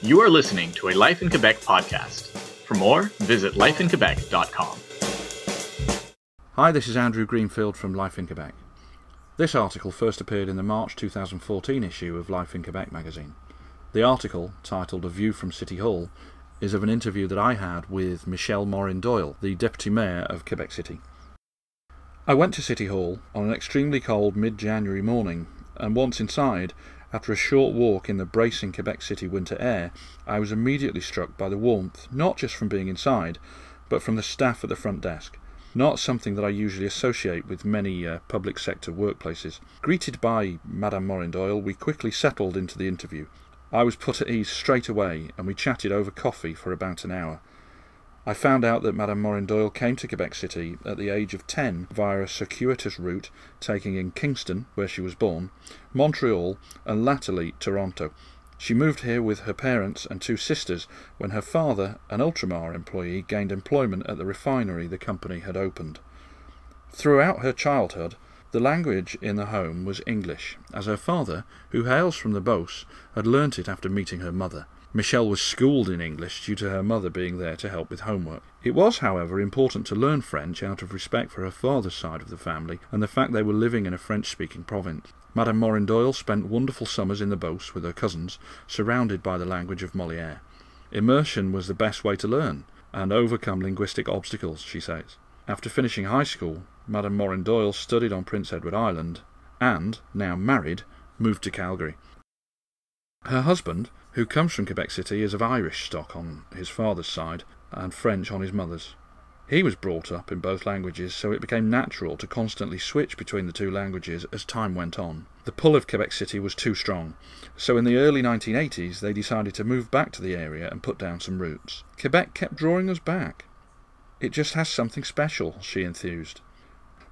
You are listening to a Life in Quebec podcast. For more, visit lifeinquebec.com. Hi, this is Andrew Greenfield from Life in Quebec. This article first appeared in the March 2014 issue of Life in Quebec magazine. The article, titled A View from City Hall, is of an interview that I had with Michelle Morin-Doyle, the Deputy Mayor of Quebec City. I went to City Hall on an extremely cold mid-January morning, and once inside, after a short walk in the bracing Quebec City winter air, I was immediately struck by the warmth, not just from being inside, but from the staff at the front desk. Not something that I usually associate with many public sector workplaces. Greeted by Madame Morin-Doyle, we quickly settled into the interview. I was put at ease straight away, and we chatted over coffee for about an hour. I found out that Madame Morin-Doyle came to Quebec City at the age of 10 via a circuitous route taking in Kingston, where she was born, Montreal, and latterly Toronto. She moved here with her parents and two sisters when her father, an Ultramar employee, gained employment at the refinery the company had opened. Throughout her childhood, the language in the home was English, as her father, who hails from the Beauce, had learnt it after meeting her mother. Michelle was schooled in English due to her mother being there to help with homework. It was, however, important to learn French out of respect for her father's side of the family and the fact they were living in a French-speaking province. Madame Morin-Doyle spent wonderful summers in the Beauce with her cousins, surrounded by the language of Molière. Immersion was the best way to learn and overcome linguistic obstacles, she says. After finishing high school, Madame Morin-Doyle studied on Prince Edward Island and, now married, moved to Calgary. Her husband, who comes from Quebec City, is of Irish stock on his father's side and French on his mother's. He was brought up in both languages, so it became natural to constantly switch between the two languages as time went on. The pull of Quebec City was too strong, so in the early 1980s they decided to move back to the area and put down some roots. Quebec kept drawing us back. It just has something special, she enthused.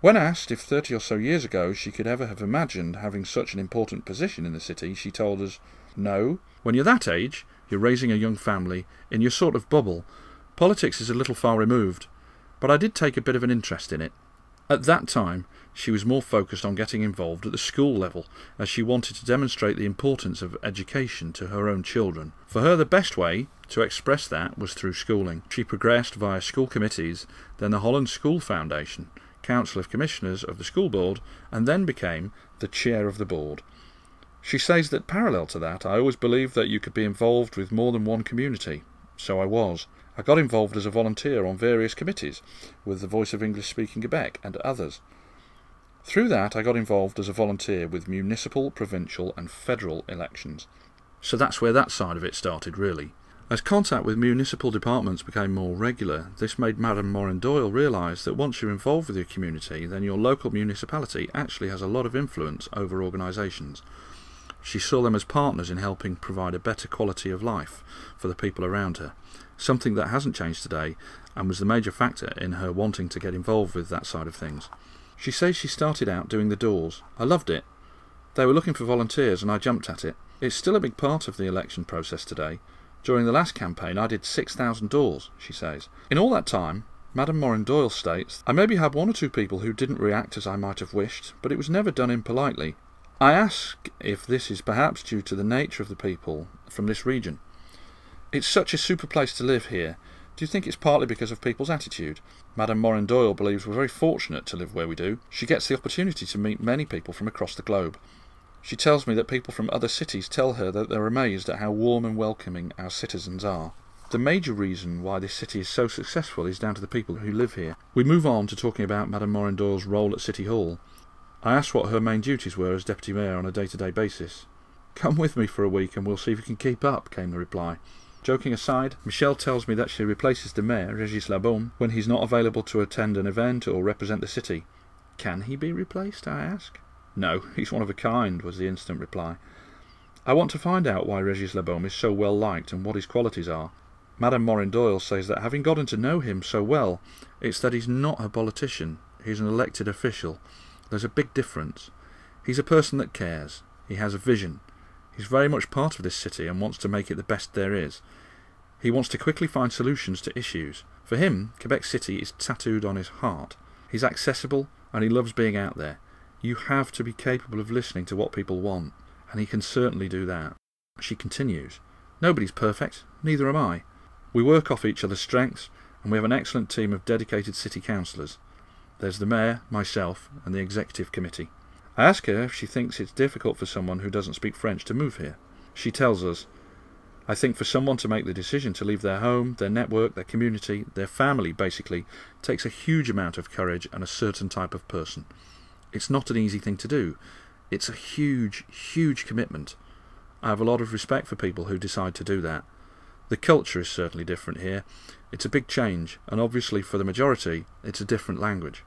When asked if 30 or so years ago she could ever have imagined having such an important position in the city, she told us, "No, when you're that age, you're raising a young family, in your sort of bubble. Politics is a little far removed, but I did take a bit of an interest in it." At that time, she was more focused on getting involved at the school level, as she wanted to demonstrate the importance of education to her own children. For her, the best way to express that was through schooling. She progressed via school committees, then the Holland School Foundation, Council of Commissioners of the School Board, and then became the chair of the board. She says that parallel to that, I always believed that you could be involved with more than one community. So I was. I got involved as a volunteer on various committees, with the Voice of English-Speaking Quebec and others. Through that, I got involved as a volunteer with municipal, provincial and federal elections. So that's where that side of it started, really. As contact with municipal departments became more regular, this made Madame Morin-Doyle realise that once you're involved with your community, then your local municipality actually has a lot of influence over organisations. She saw them as partners in helping provide a better quality of life for the people around her, something that hasn't changed today and was the major factor in her wanting to get involved with that side of things. She says she started out doing the doors. I loved it. They were looking for volunteers and I jumped at it. It's still a big part of the election process today. During the last campaign I did 6,000 doors, she says. In all that time, Madame Morin-Doyle states, I maybe had one or two people who didn't react as I might have wished, but it was never done impolitely. I ask if this is perhaps due to the nature of the people from this region. It's such a super place to live here. Do you think it's partly because of people's attitude? Madame Morin-Doyle believes we're very fortunate to live where we do. She gets the opportunity to meet many people from across the globe. She tells me that people from other cities tell her that they're amazed at how warm and welcoming our citizens are. The major reason why this city is so successful is down to the people who live here. We move on to talking about Madame Morin-Doyle's role at City Hall. I asked what her main duties were as Deputy Mayor on a day-to-day basis. "Come with me for a week and we'll see if we can keep up," came the reply. Joking aside, Michelle tells me that she replaces the Mayor, Régis Labaume, when he's not available to attend an event or represent the city. "Can he be replaced?" I ask. "No, he's one of a kind," was the instant reply. I want to find out why Régis Labaume is so well liked and what his qualities are. Madame Morin-Doyle says that having gotten to know him so well, it's that he's not a politician, he's an elected official. There's a big difference. He's a person that cares. He has a vision. He's very much part of this city and wants to make it the best there is. He wants to quickly find solutions to issues. For him, Quebec City is tattooed on his heart. He's accessible and he loves being out there. You have to be capable of listening to what people want, and he can certainly do that. She continues, Nobody's perfect, neither am I. We work off each other's strengths, and we have an excellent team of dedicated city councillors. There's the mayor, myself, and the executive committee. I ask her if she thinks it's difficult for someone who doesn't speak French to move here. She tells us, I think for someone to make the decision to leave their home, their network, their community, their family basically, takes a huge amount of courage and a certain type of person. It's not an easy thing to do. It's a huge, huge commitment. I have a lot of respect for people who decide to do that. The culture is certainly different here. It's a big change, and obviously for the majority, it's a different language.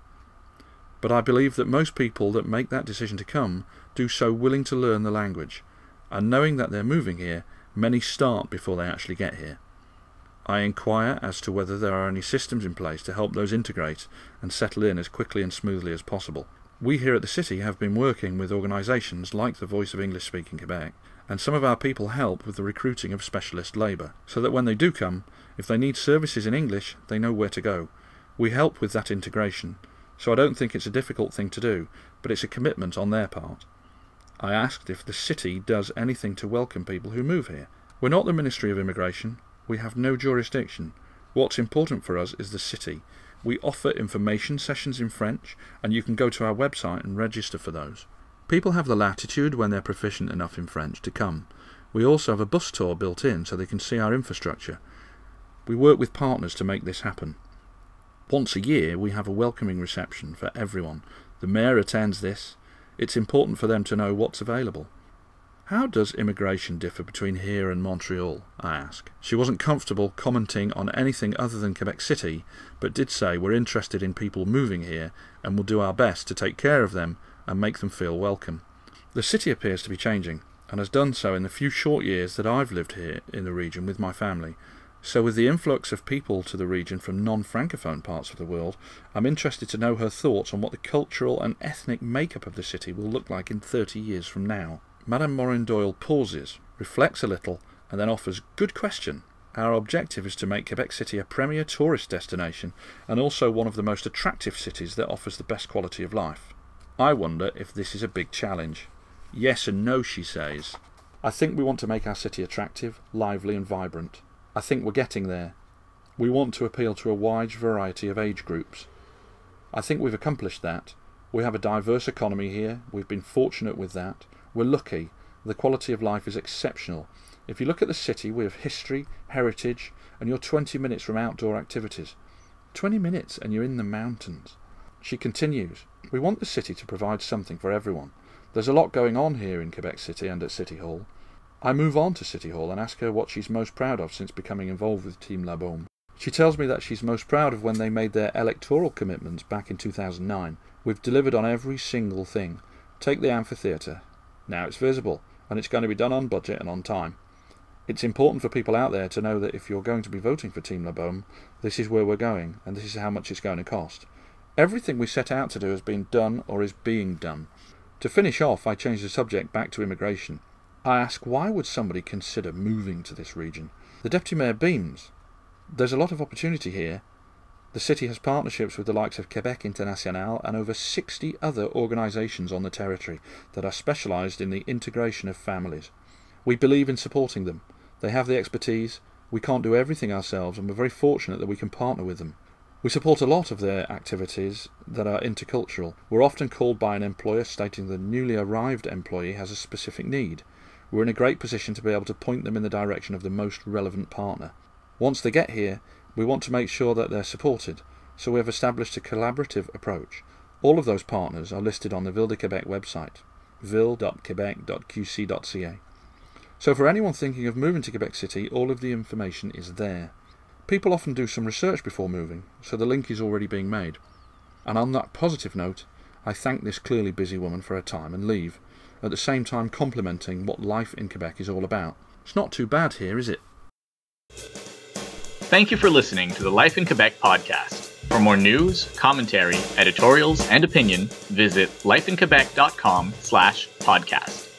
But I believe that most people that make that decision to come do so willing to learn the language, and knowing that they're moving here, many start before they actually get here. I inquire as to whether there are any systems in place to help those integrate and settle in as quickly and smoothly as possible. We here at the City have been working with organisations like the Voice of English Speaking Quebec, and some of our people help with the recruiting of specialist labour, so that when they do come, if they need services in English, they know where to go. We help with that integration, so I don't think it's a difficult thing to do, but it's a commitment on their part. I asked if the City does anything to welcome people who move here. We're not the Ministry of Immigration. We have no jurisdiction. What's important for us is the City. We offer information sessions in French, and you can go to our website and register for those. People have the latitude, when they're proficient enough in French, to come. We also have a bus tour built in so they can see our infrastructure. We work with partners to make this happen. Once a year we have a welcoming reception for everyone. The mayor attends this. It's important for them to know what's available. How does immigration differ between here and Montreal? I ask. She wasn't comfortable commenting on anything other than Quebec City, but did say we're interested in people moving here and will do our best to take care of them and make them feel welcome. The city appears to be changing, and has done so in the few short years that I've lived here in the region with my family. So with the influx of people to the region from non-francophone parts of the world, I'm interested to know her thoughts on what the cultural and ethnic makeup of the city will look like in 30 years from now. Madame Morin-Doyle pauses, reflects a little, and then offers, "Good question. Our objective is to make Quebec City a premier tourist destination, and also one of the most attractive cities that offers the best quality of life." I wonder if this is a big challenge. Yes and no, she says. I think we want to make our city attractive, lively and vibrant. I think we're getting there. We want to appeal to a wide variety of age groups. I think we've accomplished that. We have a diverse economy here. We've been fortunate with that. We're lucky. The quality of life is exceptional. If you look at the city, we have history, heritage, and you're 20 minutes from outdoor activities. 20 minutes and you're in the mountains. She continues, we want the city to provide something for everyone. There's a lot going on here in Quebec City and at City Hall. I move on to City Hall and ask her what she's most proud of since becoming involved with Team La Baume. She tells me that she's most proud of when they made their electoral commitments back in 2009. We've delivered on every single thing. Take the amphitheatre. Now it's visible, and it's going to be done on budget and on time. It's important for people out there to know that if you're going to be voting for Team La Baume, this is where we're going, and this is how much it's going to cost. Everything we set out to do has been done or is being done. To finish off, I change the subject back to immigration. I ask, why would somebody consider moving to this region? The Deputy Mayor beams. There's a lot of opportunity here. The city has partnerships with the likes of Quebec International and over 60 other organisations on the territory that are specialised in the integration of families. We believe in supporting them. They have the expertise. We can't do everything ourselves, and we're very fortunate that we can partner with them. We support a lot of their activities that are intercultural. We're often called by an employer stating the newly arrived employee has a specific need. We're in a great position to be able to point them in the direction of the most relevant partner. Once they get here, we want to make sure that they're supported, so we have established a collaborative approach. All of those partners are listed on the Ville de Quebec website, ville.quebec.qc.ca. So for anyone thinking of moving to Quebec City, all of the information is there. People often do some research before moving, so the link is already being made. And on that positive note, I thank this clearly busy woman for her time and leave, at the same time complimenting what life in Quebec is all about. It's not too bad here, is it? Thank you for listening to the Life in Quebec podcast. For more news, commentary, editorials, and opinion, visit lifeinquebec.com/podcast.